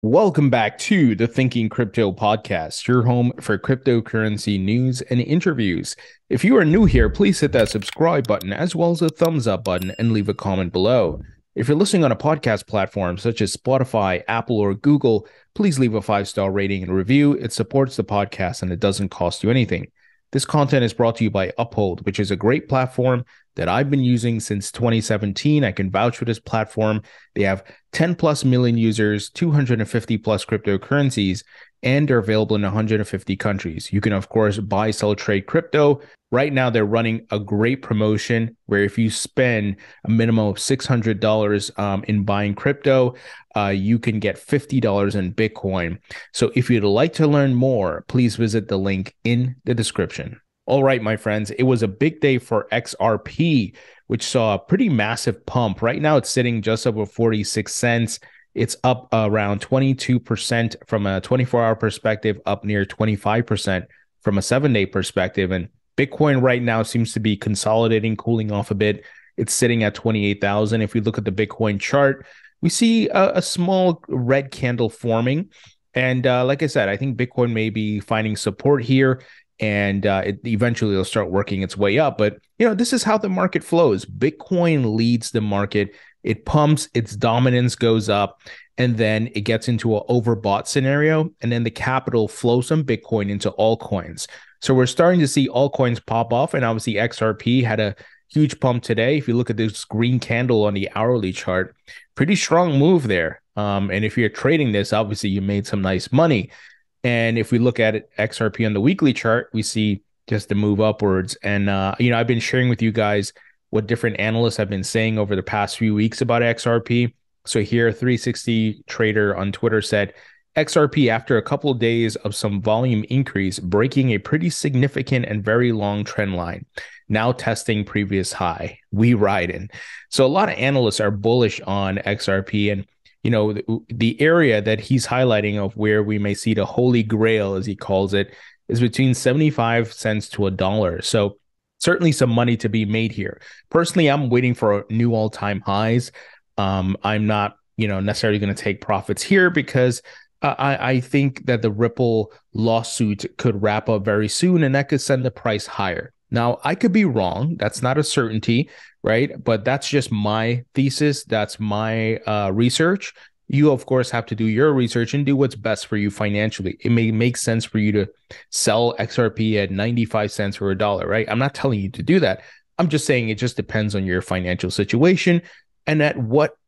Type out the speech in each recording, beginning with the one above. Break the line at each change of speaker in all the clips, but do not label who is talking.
Welcome back to the Thinking Crypto podcast, your home for cryptocurrency news and interviews. If you are new here, please hit that subscribe button as well as the thumbs up button and leave a comment below. If you're listening on a podcast platform such as Spotify, Apple, or Google, please leave a 5-star rating and review. It supports the podcast and it doesn't cost you anything. This content is brought to you by Uphold, which is a great platform that I've been using since 2017. I can vouch for this platform. They have 10 plus million users, 250 plus cryptocurrencies, and they're available in 150 countries. You can, of course, buy, sell, trade crypto. Right now, they're running a great promotion where if you spend a minimum of $600 in buying crypto, you can get $50 in Bitcoin. So if you'd like to learn more, please visit the link in the description. All right, my friends, it was a big day for XRP, which saw a pretty massive pump. Right now, it's sitting just over 46 cents. It's up around 22% from a 24-hour perspective, up near 25% from a 7-day perspective. And Bitcoin right now seems to be consolidating, cooling off a bit. It's sitting at 28,000. If we look at the Bitcoin chart, we see a small red candle forming. And like I said, I think Bitcoin may be finding support here, and it eventually will start working its way up. But, this is how the market flows. Bitcoin leads the market. It pumps, its dominance goes up, and then it gets into an overbought scenario, and then the capital flows from Bitcoin into altcoins. So we're starting to see altcoins pop off, and obviously XRP had a huge pump today. If you look at this green candle on the hourly chart, pretty strong move there. And if you're trading this, obviously you made some nice money. And if we look at it, XRP on the weekly chart, we see just the move upwards. And, I've been sharing with you guys what different analysts have been saying over the past few weeks about XRP. So here, 360 Trader on Twitter said, XRP, after a couple of days of some volume increase, breaking a pretty significant and very long trend line, now testing previous high. We ride in. So a lot of analysts are bullish on XRP, and the area that he's highlighting of where we may see the holy grail, as he calls it, is between 75 cents to $1. So certainly some money to be made here. Personally, I'm waiting for new all-time highs. I'm not, necessarily going to take profits here because I think that the Ripple lawsuit could wrap up very soon, and that could send the price higher. Now, I could be wrong. That's not a certainty, right? But that's just my thesis. That's my research. You, of course, have to do your research and do what's best for you financially. It may make sense for you to sell XRP at 95 cents or $1, right? I'm not telling you to do that. I'm just saying it just depends on your financial situation and at what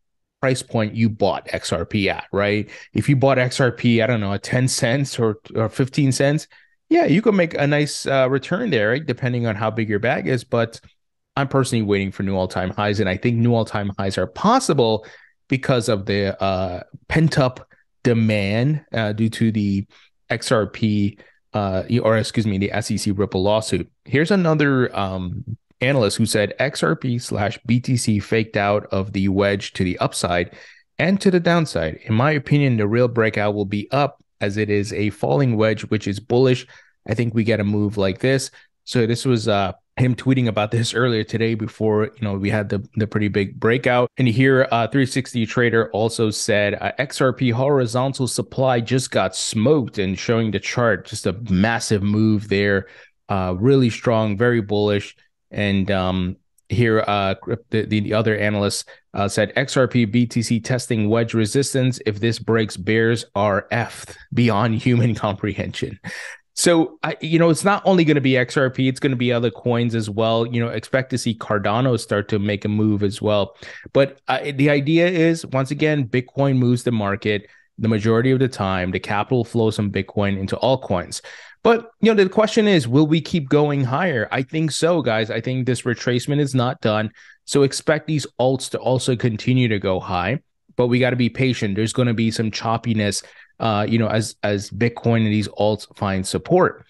price point you bought XRP at, right? If you bought XRP, I don't know, at 10 cents or 15 cents, yeah, you can make a nice return there, right? Depending on how big your bag is. But I'm personally waiting for new all-time highs, and I think new all-time highs are possible because of the pent-up demand due to the XRP, the SEC Ripple lawsuit. Here's another analyst who said XRP/BTC faked out of the wedge to the upside and to the downside. In my opinion, the real breakout will be up, as it is a falling wedge, which is bullish. I think we get a move like this. So this was him tweeting about this earlier today before, we had the pretty big breakout. And here, 360 Trader also said XRP horizontal supply just got smoked, and showing the chart, just a massive move there. Really strong, very bullish. And here, the other analyst said XRP BTC testing wedge resistance. If this breaks, bears are effed beyond human comprehension. So, it's not only going to be XRP, it's going to be other coins as well. Expect to see Cardano start to make a move as well. But the idea is, once again, Bitcoin moves the market the majority of the time. The capital flows from Bitcoin into altcoins. But, the question is, will we keep going higher? I think so, guys. I think this retracement is not done. So expect these alts to also continue to go high. But we got to be patient. There's going to be some choppiness as Bitcoin and these alts find support.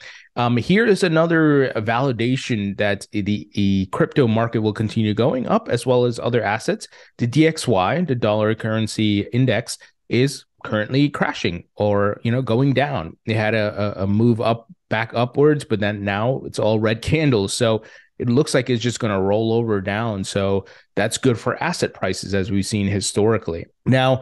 Here is another validation that the crypto market will continue going up, as well as other assets. The DXY, the dollar currency index, is currently crashing or, going down. They had a move back upwards, but then now it's all red candles. So it looks like it's just going to roll over down. So that's good for asset prices, as we've seen historically. Now,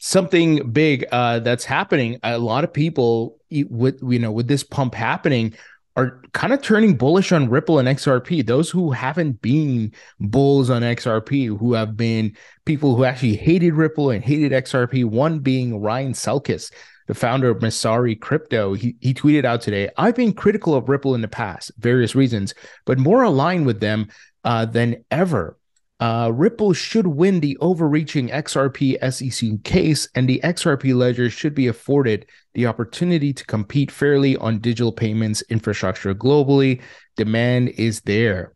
something big that's happening. A lot of people with this pump happening are kind of turning bullish on Ripple and XRP. Those who haven't been bulls on XRP, who have been people who actually hated Ripple and hated XRP, one being Ryan Selkis, the founder of Masari Crypto. He tweeted out today, I've been critical of Ripple in the past, various reasons, but more aligned with them than ever. Ripple should win the overreaching XRP SEC case, and the XRP ledger should be afforded the opportunity to compete fairly on digital payments infrastructure globally. Demand is there.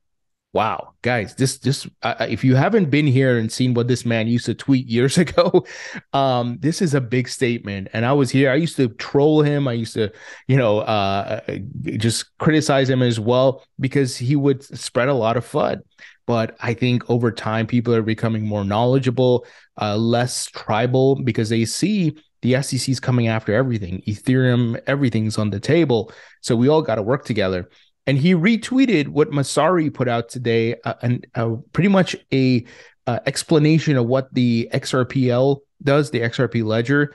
Wow, guys, this if you haven't been here and seen what this man used to tweet years ago, this is a big statement. And I was here. I used to troll him. I used to, just criticize him as well because he would spread a lot of FUD. But I think over time, people are becoming more knowledgeable, less tribal, because they see the SEC is coming after everything. Ethereum, everything's on the table. So we all got to work together. And he retweeted what Masari put out today, and pretty much a explanation of what the XRPL does, the XRP ledger,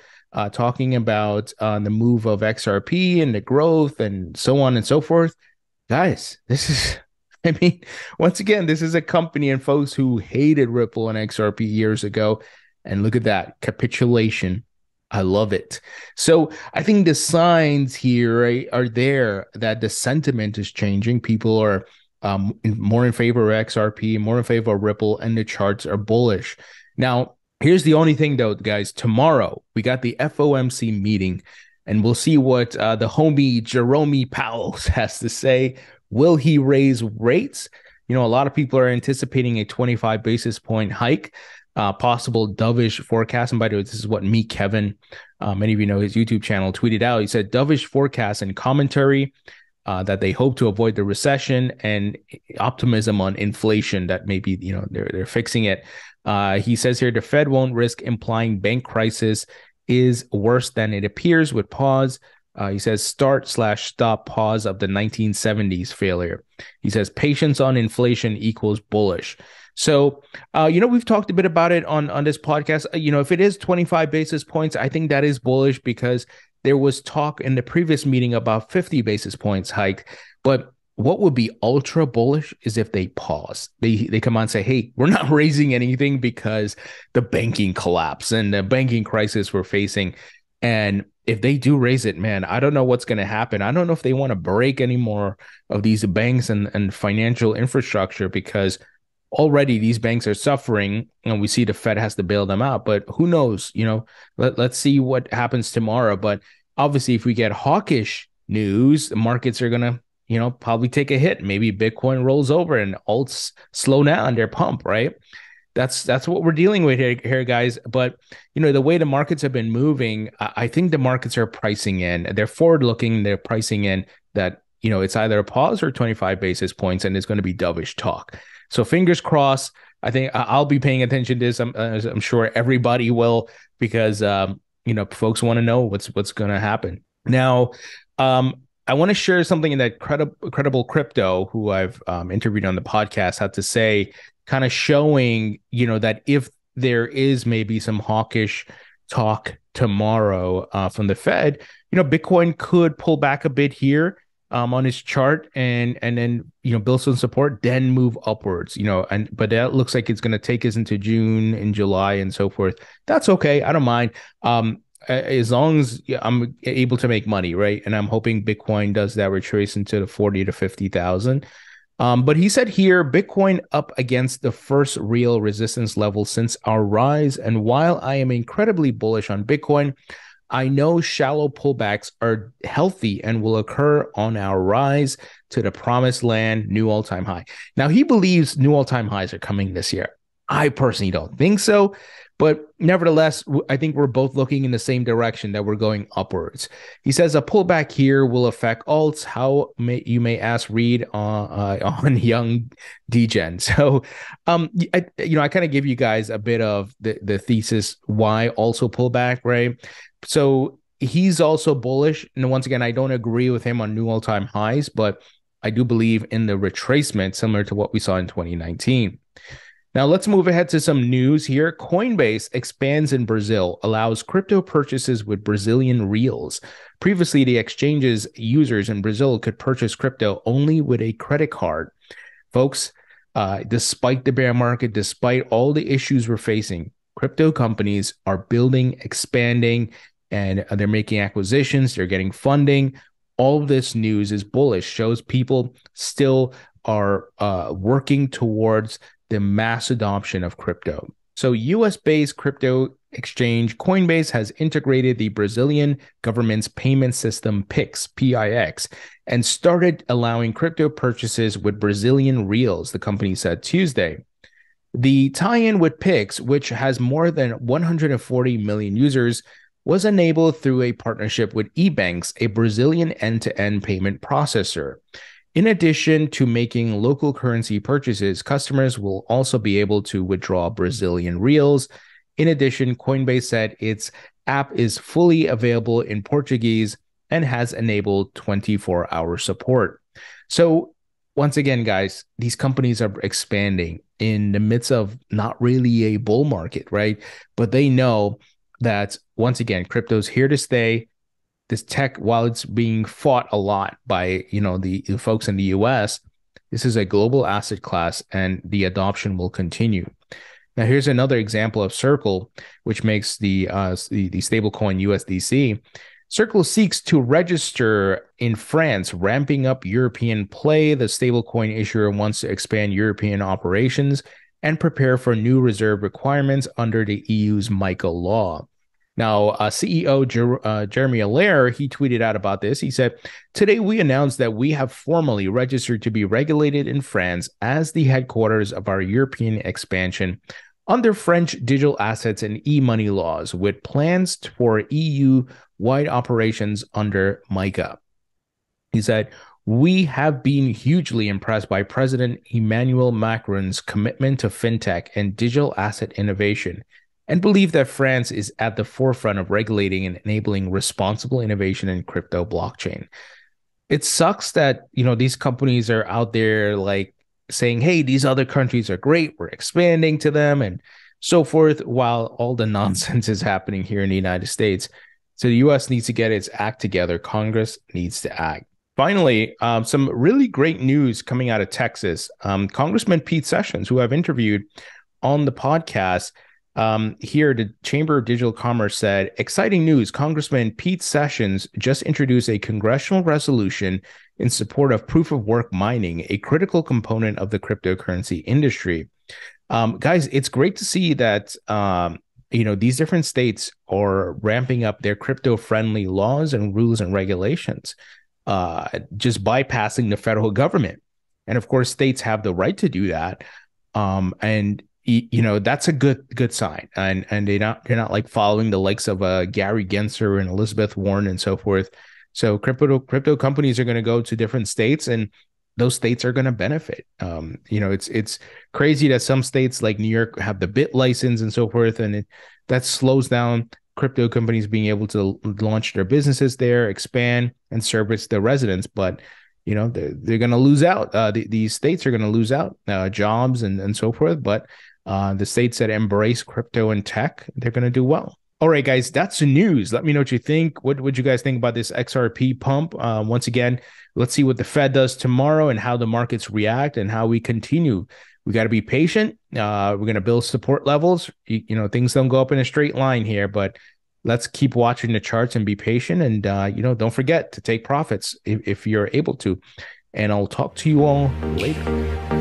talking about the move of XRP and the growth and so on and so forth. Guys, this is, I mean, once again, this is a company and folks who hated Ripple and XRP years ago. And look at that capitulation. I love it. So I think the signs here are there that the sentiment is changing. People are more in favor of XRP, more in favor of Ripple, and the charts are bullish. Now, here's the only thing, though, guys. Tomorrow, we got the FOMC meeting, and we'll see what the homie Jerome Powell has to say. Will he raise rates? A lot of people are anticipating a 25 basis point hike. Possible dovish forecast. And by the way, this is what me, Kevin, many of you know his YouTube channel, tweeted out. He said dovish forecast and commentary that they hope to avoid the recession and optimism on inflation that maybe, they're fixing it. He says here, the Fed won't risk implying bank crisis is worse than it appears with pause. He says start/stop pause of the 1970s failure. He says patience on inflation equals bullish. So, we've talked a bit about it on this podcast. If it is 25 basis points, I think that is bullish because there was talk in the previous meeting about 50 basis points hike. But what would be ultra bullish is if they pause. They come on and say, hey, we're not raising anything because the banking collapse and the banking crisis we're facing. And if they do raise it, man, I don't know what's going to happen. I don't know if they want to break any more of these banks and financial infrastructure because already these banks are suffering and we see the Fed has to bail them out. But who knows? Let's see what happens tomorrow. But obviously, if we get hawkish news, the markets are going to, probably take a hit. Maybe Bitcoin rolls over and alts slow down their pump, right? That's what we're dealing with here, guys. But, the way the markets have been moving, I think the markets are pricing in. They're forward looking. They're pricing in that, it's either a pause or 25 basis points, and it's going to be dovish talk. So fingers crossed. I think I'll be paying attention to this. I'm sure everybody will because folks want to know what's going to happen. Now, I want to share something in that credible crypto, who I've interviewed on the podcast, had to say, kind of showing that if there is maybe some hawkish talk tomorrow from the Fed, Bitcoin could pull back a bit here. On his chart and then build some support, then move upwards, but that looks like it's going to take us into June and July and so forth. That's okay. I don't mind. As long as I'm able to make money, right? And I'm hoping Bitcoin does that retrace into the 40 to 50,000. But he said here, Bitcoin up against the first real resistance level since our rise. And while I am incredibly bullish on Bitcoin, I know shallow pullbacks are healthy and will occur on our rise to the promised land, new all-time high. Now, he believes new all-time highs are coming this year. I personally don't think so, but nevertheless, I think we're both looking in the same direction, that we're going upwards. He says a pullback here will affect alts. How you may ask Reed on young degen. So, I kind of give you guys a bit of the thesis why also pullback, right? So he's also bullish. And once again, I don't agree with him on new all-time highs, but I do believe in the retracement similar to what we saw in 2019. Now let's move ahead to some news here. Coinbase expands in Brazil, allows crypto purchases with Brazilian reals. Previously, the exchange's users in Brazil could purchase crypto only with a credit card. Folks, despite the bear market, despite all the issues we're facing, crypto companies are building, expanding, and they're making acquisitions, they're getting funding. All of this news is bullish, shows people still are working towards the mass adoption of crypto. So US-based crypto exchange Coinbase has integrated the Brazilian government's payment system PIX, and started allowing crypto purchases with Brazilian reals, the company said Tuesday. The tie-in with PIX, which has more than 140 million users, was enabled through a partnership with eBanks, a Brazilian end-to-end payment processor. In addition to making local currency purchases, customers will also be able to withdraw Brazilian reals. In addition, Coinbase said its app is fully available in Portuguese and has enabled 24-hour support. So once again, guys, these companies are expanding in the midst of not really a bull market, right? But they know that, once again, crypto's here to stay. This tech, while it's being fought a lot by, the folks in the US, this is a global asset class and the adoption will continue. Now, here's another example of Circle, which makes the stablecoin USDC. Circle seeks to register in France, ramping up European play. The stablecoin issuer wants to expand European operations and prepare for new reserve requirements under the EU's MiCA law. Now, CEO Jeremy Allaire, he tweeted out about this. He said, "Today we announced that we have formally registered to be regulated in France as the headquarters of our European expansion under French digital assets and e-money laws, with plans for EU-wide operations under MiCA." He said, "We have been hugely impressed by President Emmanuel Macron's commitment to fintech and digital asset innovation, and believe that France is at the forefront of regulating and enabling responsible innovation in crypto blockchain." It sucks that, these companies are out there like saying, hey, these other countries are great, we're expanding to them and so forth, while all the nonsense is happening here in the United States. So the US needs to get its act together. Congress needs to act. Finally, some really great news coming out of Texas. Congressman Pete Sessions, who I've interviewed on the podcast, here, the Chamber of Digital Commerce said, "Exciting news. Congressman Pete Sessions just introduced a congressional resolution in support of proof of work mining, a critical component of the cryptocurrency industry." Guys, it's great to see that, these different states are ramping up their crypto-friendly laws and rules and regulations, just bypassing the federal government. And of course, states have the right to do that. And that's a good sign, and they're not like following the likes of Gary Gensler and Elizabeth Warren and so forth. So crypto companies are going to go to different states, and those states are going to benefit. It's crazy that some states like New York have the BIT license and so forth, and that slows down crypto companies being able to launch their businesses there, expand, and service their residents. But they're going to lose out. These states are going to lose out jobs and so forth. But the states that embrace crypto and tech, they're going to do well. All right, guys, that's the news. Let me know what you think. What would you guys think about this XRP pump? Once again, let's see what the Fed does tomorrow and how the markets react and how we continue. We got to be patient. We're going to build support levels. Things don't go up in a straight line here, but let's keep watching the charts and be patient. And, don't forget to take profits if you're able to. And I'll talk to you all later.